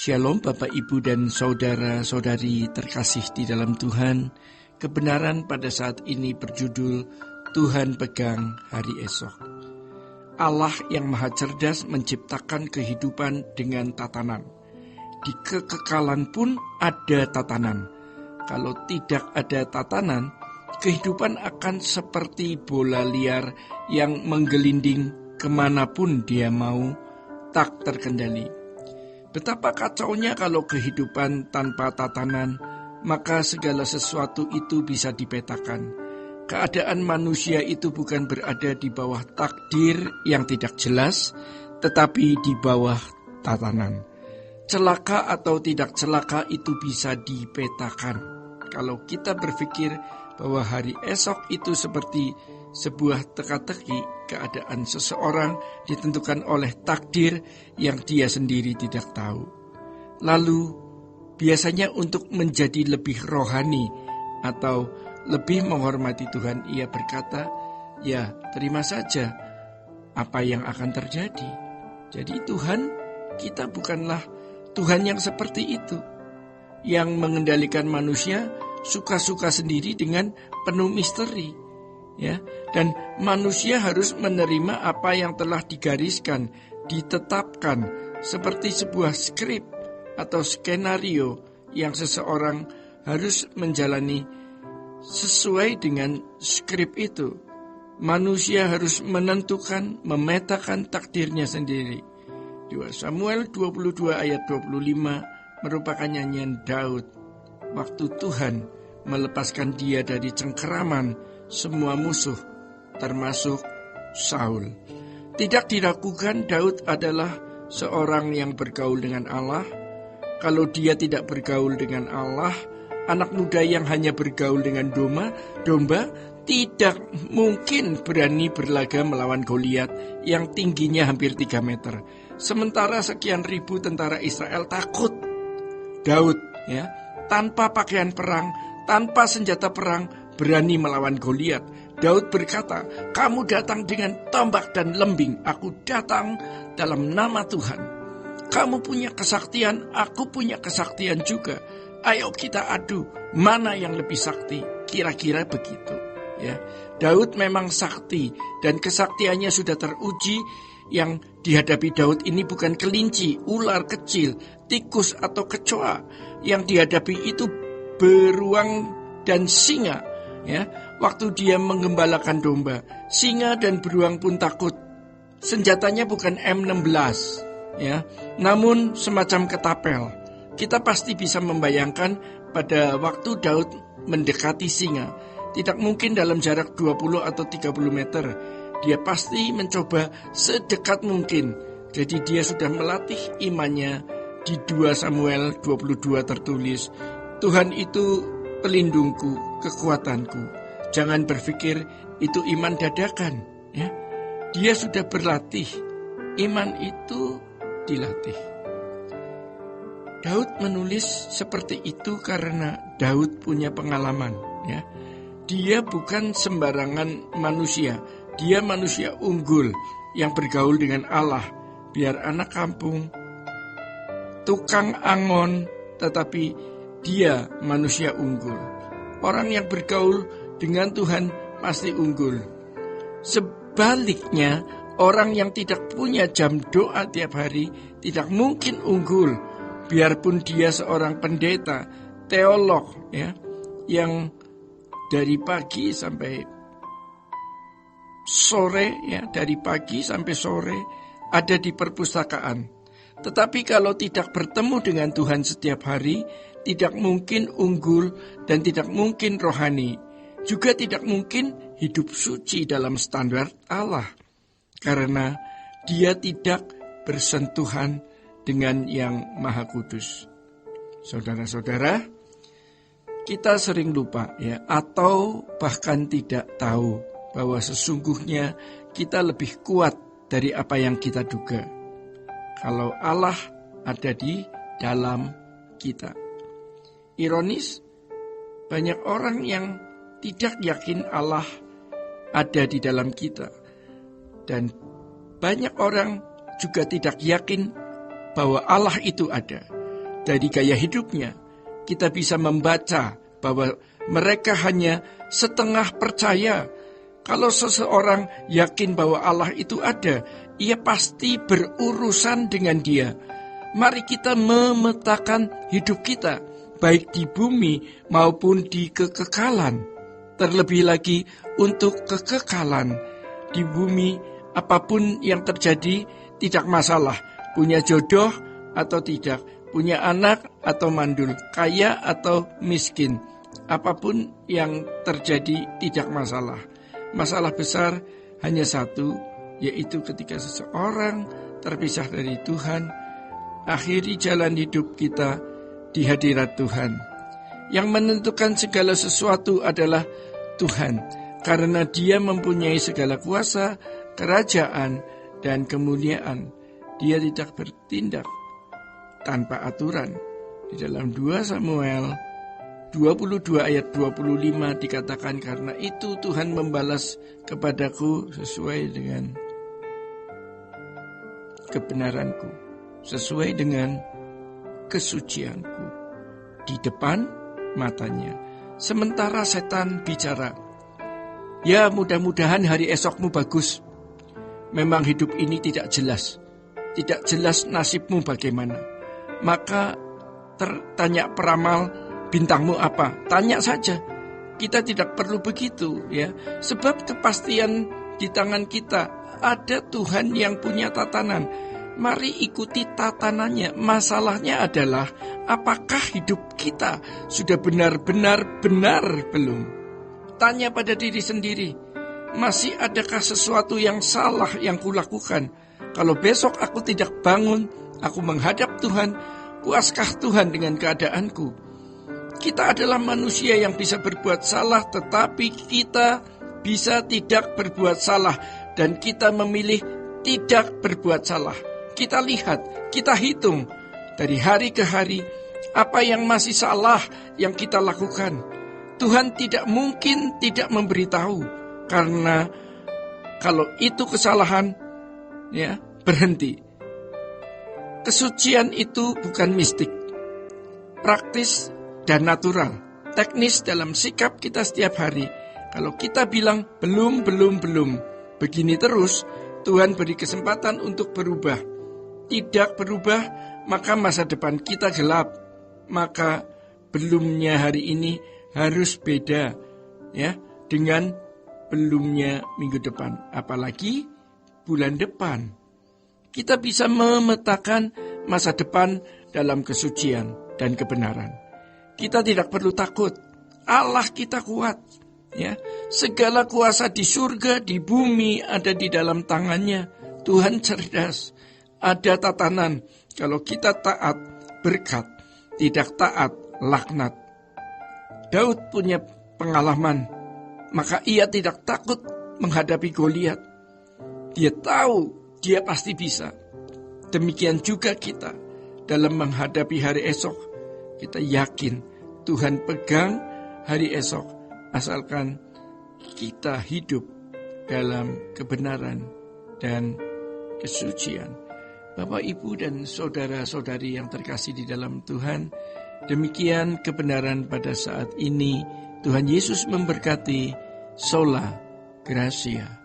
Shalom Bapak Ibu dan saudara-saudari terkasih di dalam Tuhan. Kebenaran pada saat ini berjudul Tuhan pegang hari esok. Allah yang maha cerdas menciptakan kehidupan dengan tatanan. Di kekekalan pun ada tatanan. Kalau tidak ada tatanan, kehidupan akan seperti bola liar yang menggelinding kemanapun dia mau, tak terkendali. Betapa kacaunya kalau kehidupan tanpa tatanan, maka segala sesuatu itu bisa dipetakan. Keadaan manusia itu bukan berada di bawah takdir yang tidak jelas, tetapi di bawah tatanan. Celaka atau tidak celaka itu bisa dipetakan. Kalau kita berpikir bahwa hari esok itu seperti sebuah teka-teki, keadaan seseorang ditentukan oleh takdir yang dia sendiri tidak tahu. Lalu, biasanya untuk menjadi lebih rohani atau lebih menghormati Tuhan, ia berkata, ya terima saja apa yang akan terjadi. Jadi Tuhan, kita bukanlah Tuhan yang seperti itu, yang mengendalikan manusia suka-suka sendiri dengan penuh misteri. Ya, dan manusia harus menerima apa yang telah digariskan, ditetapkan seperti sebuah skrip atau skenario yang seseorang harus menjalani sesuai dengan skrip itu. Manusia harus menentukan, memetakan takdirnya sendiri. 2 Samuel 22 ayat 25 merupakan nyanyian Daud waktu Tuhan melepaskan dia dari cengkeraman semua musuh, termasuk Saul. Tidak diragukan Daud adalah seorang yang bergaul dengan Allah. Kalau dia tidak bergaul dengan Allah, anak muda yang hanya bergaul dengan domba tidak mungkin berani berlaga melawan Goliat yang tingginya hampir 3 meter. Sementara sekian ribu tentara Israel takut. Daud, ya, tanpa pakaian perang, tanpa senjata perang, berani melawan Goliat. Daud berkata, kamu datang dengan tombak dan lembing, aku datang dalam nama Tuhan. Kamu punya kesaktian, aku punya kesaktian juga. Ayo kita adu, mana yang lebih sakti? Kira-kira begitu. Ya, Daud memang sakti dan kesaktiannya sudah teruji. Yang dihadapi Daud ini bukan kelinci, ular kecil, tikus atau kecoa. Yang dihadapi itu beruang dan singa. Ya, waktu dia menggembalakan domba, singa dan beruang pun takut. Senjatanya bukan M16, ya, namun semacam ketapel. Kita pasti bisa membayangkan pada waktu Daud mendekati singa. Tidak mungkin dalam jarak 20 atau 30 meter. Dia pasti mencoba sedekat mungkin. Jadi dia sudah melatih imannya. Di 2 Samuel 22 tertulis, Tuhan itu pelindungku, kekuatanku. Jangan berpikir itu iman dadakan, ya. Dia sudah berlatih. Iman itu dilatih. Daud menulis seperti itu karena Daud punya pengalaman, ya. Dia bukan sembarangan manusia. Dia manusia unggul yang bergaul dengan Allah. Biar anak kampung, tukang angon, tetapi dia manusia unggul. Orang yang bergaul dengan Tuhan pasti unggul. Sebaliknya, orang yang tidak punya jam doa tiap hari tidak mungkin unggul. Biarpun dia seorang pendeta, teolog, ya, yang dari pagi sampai sore, ya, dari pagi sampai sore ada di perpustakaan. Tetapi kalau tidak bertemu dengan Tuhan setiap hari, tidak mungkin unggul dan tidak mungkin rohani. Juga tidak mungkin hidup suci dalam standar Allah. Karena dia tidak bersentuhan dengan yang Maha Kudus. Saudara-saudara, kita sering lupa, ya, atau bahkan tidak tahu bahwa sesungguhnya kita lebih kuat dari apa yang kita duga. Kalau Allah ada di dalam kita. Ironis, banyak orang yang tidak yakin Allah ada di dalam kita. Dan banyak orang juga tidak yakin bahwa Allah itu ada. dari gaya hidupnya, kita bisa membaca bahwa mereka hanya setengah percaya. Kalau seseorang yakin bahwa Allah itu ada, ia pasti berurusan dengan Dia. Mari kita memetakan hidup kita, baik di bumi maupun di kekekalan. Terlebih lagi untuk kekekalan di bumi, apapun yang terjadi tidak masalah. Punya jodoh atau tidak, punya anak atau mandul, kaya atau miskin, apapun yang terjadi tidak masalah. Masalah besar hanya satu, yaitu ketika seseorang terpisah dari Tuhan, akhiri jalan hidup kita di hadirat Tuhan. Yang menentukan segala sesuatu adalah Tuhan, karena Dia mempunyai segala kuasa, kerajaan, dan kemuliaan. Dia tidak bertindak tanpa aturan. Di dalam 2 Samuel 22 ayat 25 dikatakan, karena itu Tuhan membalas kepadaku sesuai dengan kebenaranku, sesuai dengan kesucianku di depan matanya. Sementara setan bicara, ya mudah-mudahan hari esokmu bagus. Memang hidup ini tidak jelas nasibmu bagaimana. Maka tanya peramal, bintangmu apa? Tanya saja. Kita tidak perlu begitu, ya. Sebab kepastian di tangan kita. Ada Tuhan yang punya tatanan. Mari ikuti tatanannya. Masalahnya adalah apakah hidup kita sudah benar-benar benar belum? Tanya pada diri sendiri. Masih adakah sesuatu yang salah yang kulakukan? Kalau besok aku tidak bangun, aku menghadap Tuhan, puaskah Tuhan dengan keadaanku? Kita adalah manusia yang bisa berbuat salah, tetapi kita bisa tidak berbuat salah. Dan kita memilih tidak berbuat salah. Kita lihat, kita hitung dari hari ke hari, apa yang masih salah yang kita lakukan. Tuhan tidak mungkin tidak memberitahu, karena kalau itu kesalahan, ya, berhenti. Kesucian itu bukan mistik, praktis dan natural, teknis dalam sikap kita setiap hari. Kalau kita bilang belum, begini terus, Tuhan beri kesempatan untuk berubah. Tidak berubah, maka masa depan kita gelap. Maka belumnya hari ini harus beda, ya, dengan belumnya minggu depan, apalagi bulan depan. Kita bisa memetakan masa depan dalam kesucian dan kebenaran. Kita tidak perlu takut. Allah kita kuat, ya. Segala kuasa di surga, di bumi ada di dalam tangannya. Tuhan cerdas. Ada tatanan. Kalau kita taat, berkat. Tidak taat, laknat. Daud punya pengalaman. Maka ia tidak takut menghadapi Goliat. Dia tahu dia pasti bisa. Demikian juga kita dalam menghadapi hari esok. Kita yakin Tuhan pegang hari esok, asalkan kita hidup dalam kebenaran dan kesucian. Bapak, Ibu, dan saudara-saudari yang terkasih di dalam Tuhan, demikian kebenaran pada saat ini. Tuhan Yesus memberkati. Sola Gracia.